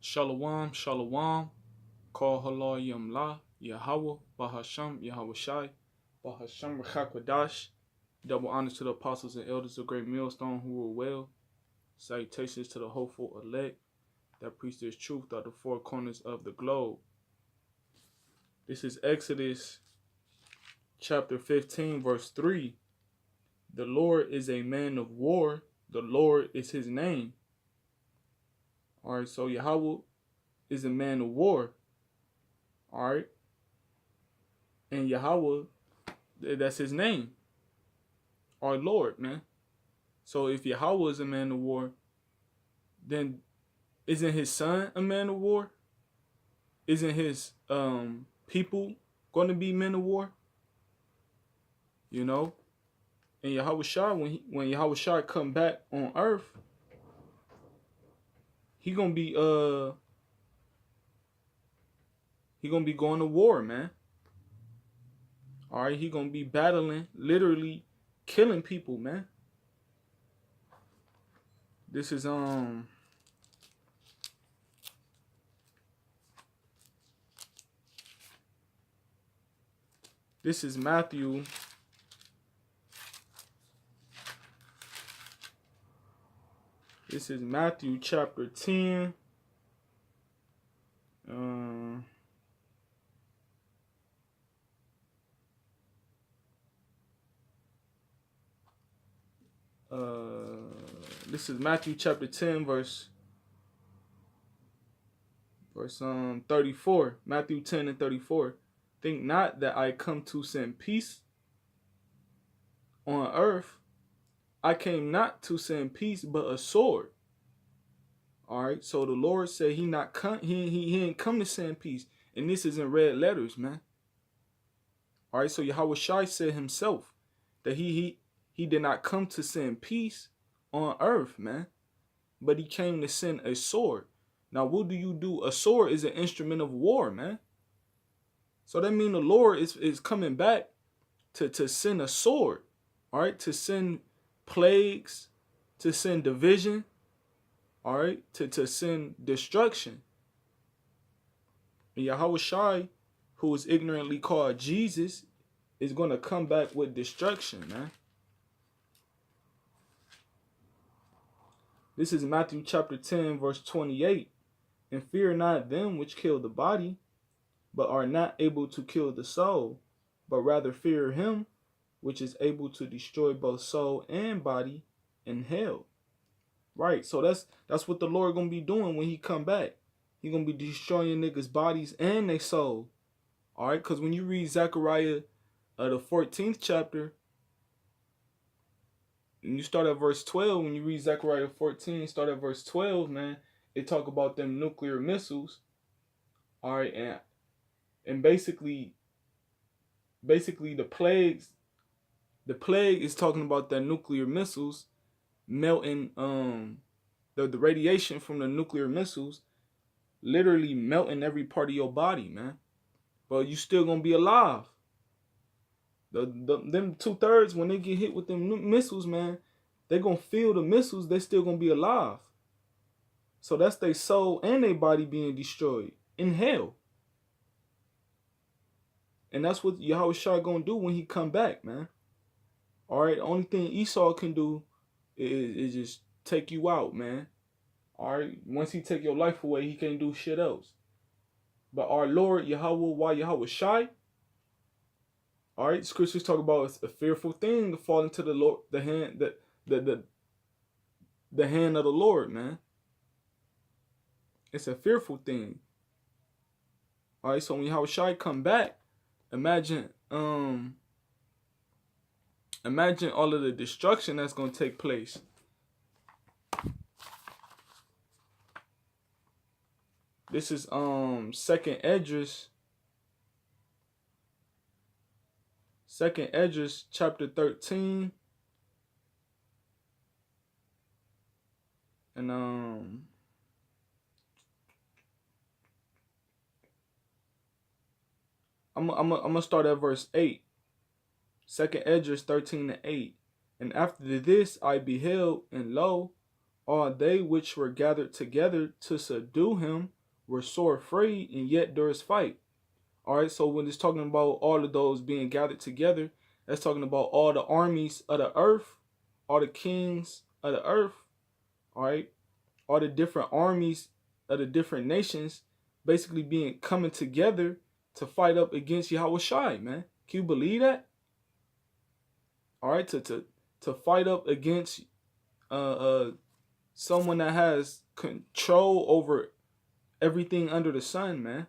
Shalom, shalom. Call halal yam la, Yahweh, Bahasham, Yahawashi, Bahasham, Rechakwadash. Double honors to the apostles and elders of Great Millstone who were well. Salutations to the hopeful elect that preach this truth throughout the four corners of the globe. This is Exodus chapter 15, verse 3. The Lord is a man of war. The Lord is his name. Alright, so Yahweh is a man of war. Alright. And Yahweh, that's his name. Our Lord, man. So if Yahweh is a man of war, then isn't his son a man of war? Isn't his people going to be men of war? You know? And Yahawashi, when Yahawashi come back on earth, he gonna be going to war, man. Alright, he gonna be battling, literally killing people, man. This is Matthew. This is Matthew chapter 10. This is Matthew chapter 10, verse 34. Matthew 10 and 34. Think not that I come to send peace on earth. I came not to send peace, but a sword. All right. So the Lord said he ain't come to send peace, and this is in red letters, man. All right. So Yahawashi said himself that he did not come to send peace on earth, man, but he came to send a sword. Now, what do you do? A sword is an instrument of war, man. So that means the Lord is coming back to send a sword, all right, to send plagues, to send division, all right, to send destruction. And Yahawashi, who is ignorantly called Jesus, is going to come back with destruction, man. This is Matthew chapter 10, verse 28. And fear not them which kill the body, but are not able to kill the soul, but rather fear him which is able to destroy both soul and body in hell. Right, so that's what the Lord gonna be doing when he come back. He gonna be destroying niggas' bodies and their soul. All right, because when you read Zechariah, the 14th chapter, and you start at verse 12, when you read Zechariah 14, start at verse 12, man, it talk about them nuclear missiles. All right, and basically the plague is talking about that nuclear missiles melting, the radiation from the nuclear missiles literally melting every part of your body, man. But you still gonna be alive. Them 2/3, when they get hit with them missiles, man, they gonna feel the missiles. They still gonna be alive. So that's their soul and their body being destroyed in hell. And that's what Yahawashi gonna do when he come back, man. All right, the only thing Esau can do is just take you out, man. All right, once he take your life away, he can't do shit else. But our Lord Yahweh, Yahawashi, all right, scriptures talk about it's a fearful thing to fall into the Lord, the hand of the Lord, man. It's a fearful thing. All right, so when Yahawashi come back, imagine all of the destruction that's gonna take place. This is Second Esdras chapter 13. And I'm gonna start at verse 8. Second Esdras 13 and 8. And after this I beheld, and lo, All they which were gathered together to subdue him were sore afraid, and yet durst fight. All right, so when it's talking about all of those being gathered together, that's talking about all the armies of the earth, all the kings of the earth, all right, all the different armies of the different nations basically being coming together to fight up against Yahawashi, man. Can you believe that? All right, to fight up against someone that has control over everything under the sun, man.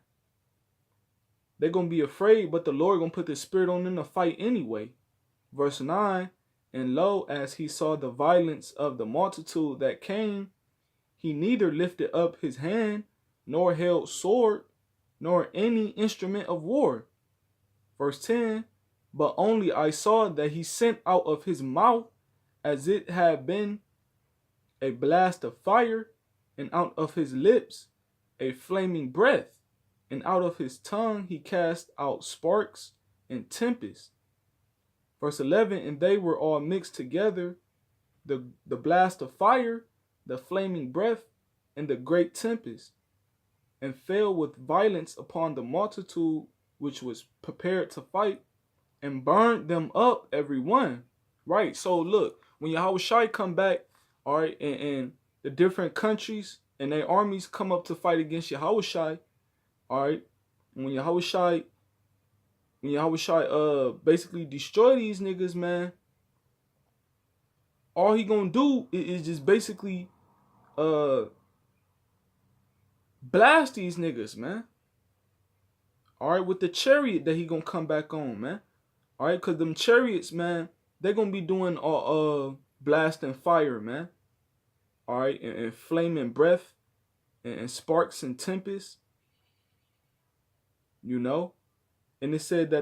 They're gonna be afraid, but the Lord gonna put the spirit on them to fight anyway. Verse 9, and lo, as he saw the violence of the multitude that came, he neither lifted up his hand, nor held sword, nor any instrument of war. Verse 10, but only I saw that he sent out of his mouth as it had been a blast of fire, and out of his lips a flaming breath, and out of his tongue he cast out sparks and tempest. Verse 11, and they were all mixed together, the blast of fire, the flaming breath, and the great tempest, and fell with violence upon the multitude which was prepared to fight, and burned them up every one. Right, so look, when Yahawashi come back, all right, and the different countries and their armies come up to fight against Yahawashi, all right, when Yahawashi basically destroy these niggas, man, all he gonna do is just basically blast these niggas, man. All right, with the chariot that he gonna come back on, man. All right, cause them chariots, man, they gonna be doing blasting fire, man. All right, and flaming breath, and sparks and tempest. You know, and it said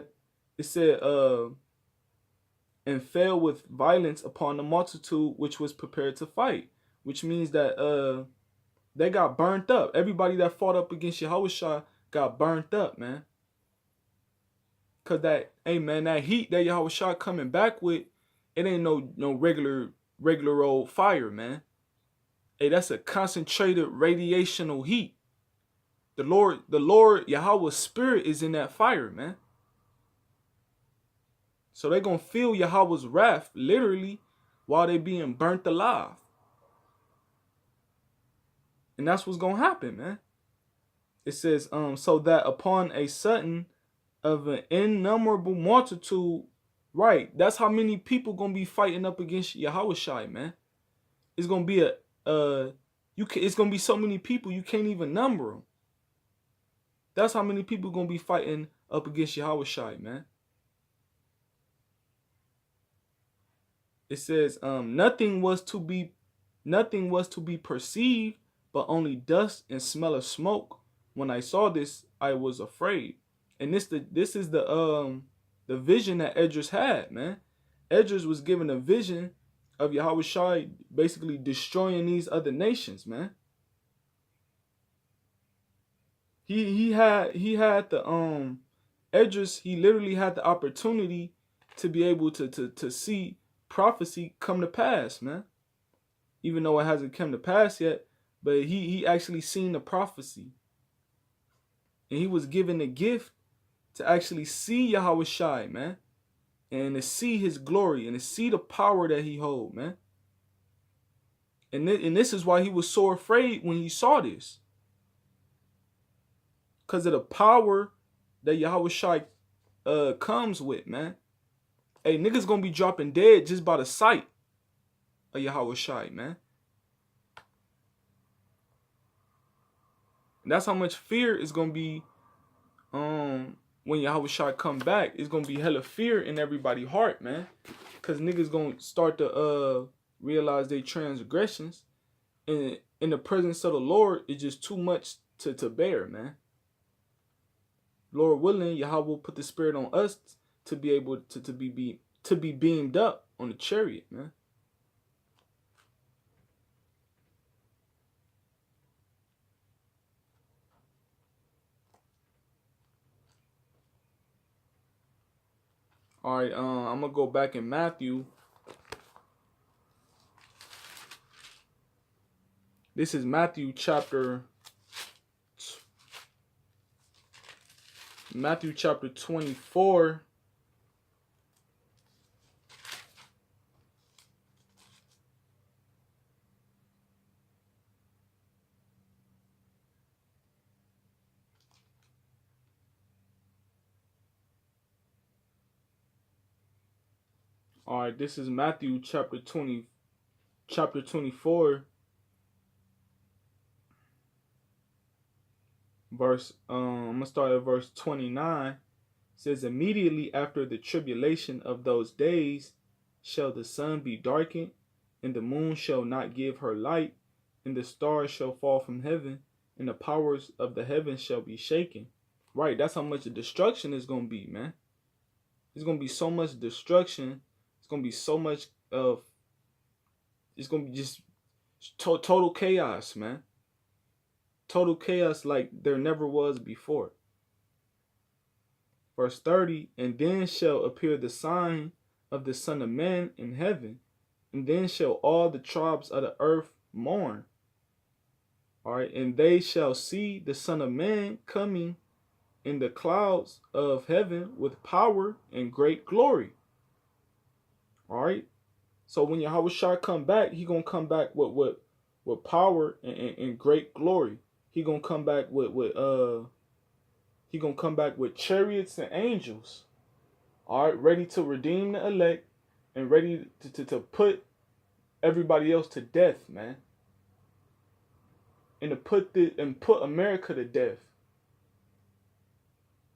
and fell with violence upon the multitude which was prepared to fight, which means that they got burnt up. Everybody that fought up against Yahawashi got burnt up, man. Cause that heat that Yahawashi coming back with, it ain't no regular old fire, man. Hey, that's a concentrated radiational heat. The Lord Yahweh's spirit is in that fire, man. So they gonna feel Yahweh's wrath literally while they being burnt alive. And that's what's gonna happen, man. It says, so that upon a sudden of an innumerable multitude, right? That's how many people gonna be fighting up against Yahawashi, man. It's gonna be it's gonna be so many people you can't even number them. That's how many people gonna be fighting up against Yahawashi, man. It says, nothing was to be perceived, but only dust and smell of smoke. When I saw this, I was afraid. And this is the vision that Esdras had, man. Esdras was given a vision of Yahawashi basically destroying these other nations, man. He had the Esdras, he literally had the opportunity to be able to see prophecy come to pass, man. Even though it hasn't come to pass yet, but he actually seen the prophecy. And he was given the gift to actually see Yahawashi, man. And to see his glory and to see the power that he hold, man. And this is why he was so afraid when he saw this. Because of the power that Yahawashi comes with, man. Hey, niggas gonna be dropping dead just by the sight of Yahawashi, man. And that's how much fear is gonna be when Yahawashi come back. It's gonna be hella fear in everybody's heart, man. Cause niggas gonna start to realize their transgressions. And in the presence of the Lord, it's just too much to bear, man. Lord willing, Yahweh will put the spirit on us to be able to be beamed up on the chariot, man. All right, I'm gonna go back in Matthew. This is Matthew chapter 24. All right, this is Matthew chapter 24, verse I'm gonna start at verse 29. It says, immediately after the tribulation of those days shall the sun be darkened, and the moon shall not give her light, and the stars shall fall from heaven, and the powers of the heavens shall be shaken. Right, that's how much the destruction is gonna be, man. There's gonna be so much destruction. It's gonna be so much of. It's gonna be just total chaos, man. Total chaos like there never was before. Verse 30, and then shall appear the sign of the Son of Man in heaven, and then shall all the tribes of the earth mourn. All right, and they shall see the Son of Man coming in the clouds of heaven with power and great glory. All right, so when Yahawashi come back, he gonna come back with power and great glory. He gonna come back with chariots and angels. All right, ready to redeem the elect and ready to put everybody else to death, man. And to put America to death.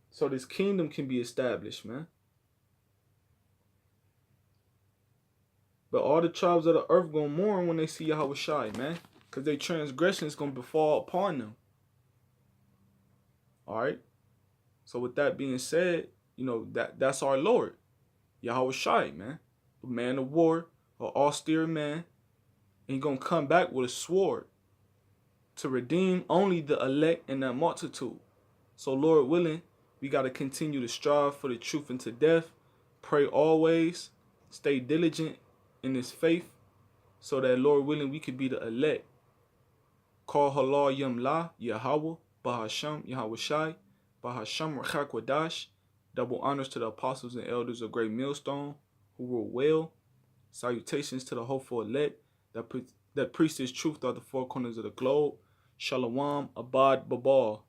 So this kingdom can be established, man. But all the tribes of the earth gonna mourn when they see Yahawashi, man. Because their transgression is gonna befall upon them. Alright? So with that being said, you know, that's our Lord. Yahawashi, man. A man of war, an austere man. And he's gonna come back with a sword to redeem only the elect and that multitude. So Lord willing, we gotta continue to strive for the truth unto death. Pray always. Stay diligent in this faith, so that Lord willing we could be the elect. Call halal yum la Yahweh Bahasham Yahawashi Bahasham Rachakwadash. Double honors to the apostles and elders of Great Millstone who rule well. Salutations to the hopeful elect that preach this truth throughout the four corners of the globe. Shalom Abad Babal.